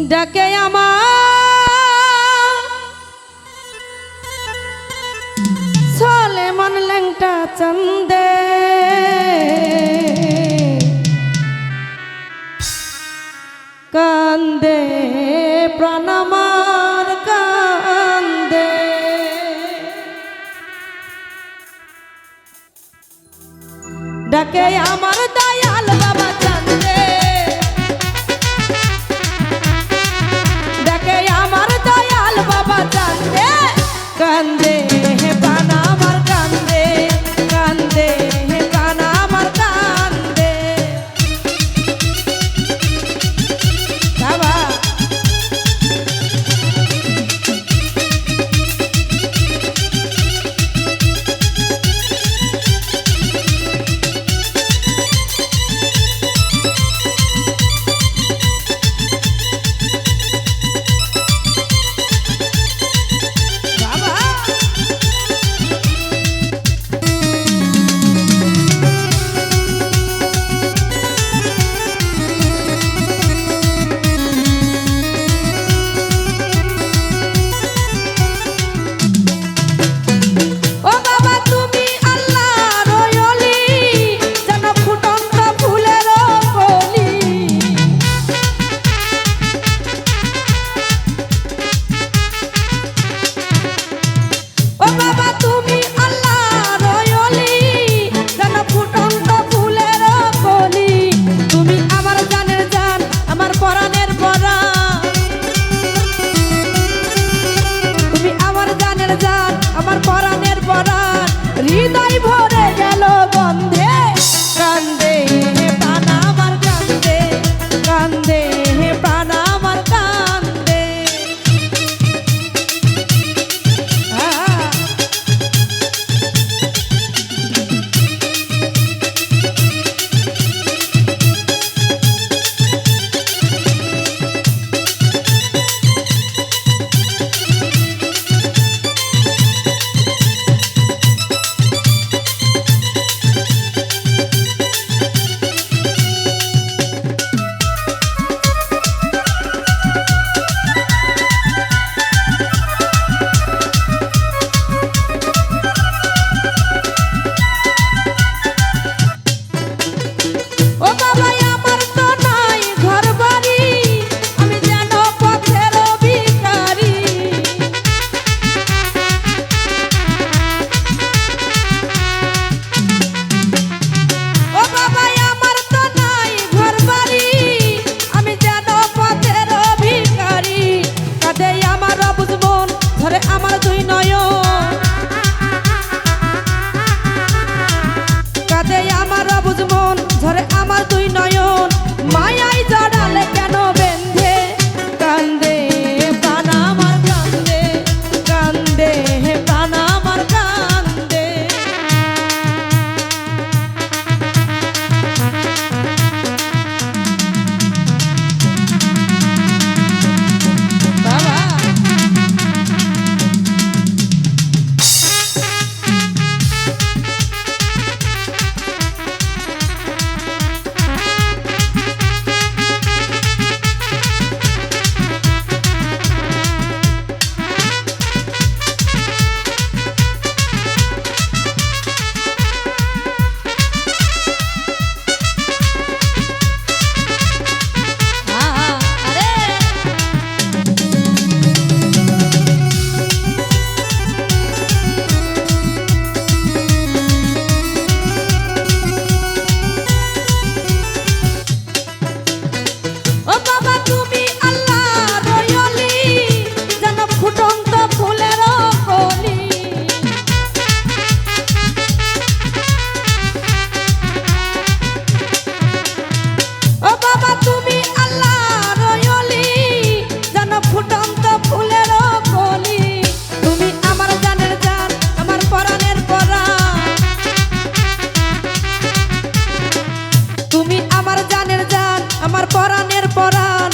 ডাকে আমার সলেমান ল্যাংটা চন্দে কান্দে প্রাণ আমার কান্দে ডাকে আমার দয়াল বাবা চন্দে ডাকে আমার দয়াল বাবা চন্দে কান্দে হে প্রাণ আমার কান্দে কান্দে হে প্রাণ আমার কান্দে বাবা হৃদয় ভরে গেল গন্ধে কান্দে হে প্রাণ আমার কান্দে কান্দে হে প্রাণ আমার কান্দে আমার দুই নয়ন কাঁদে আমার অবুঝ মন ঝরে আমার দুই নয়ন মায়াই জড়ালে কেন বেঁধে কান্দে প্রাণ আমার কান্দে কান্দে হে প্রাণ আমার কান্দে বাবা আমার পরাণের পরাণ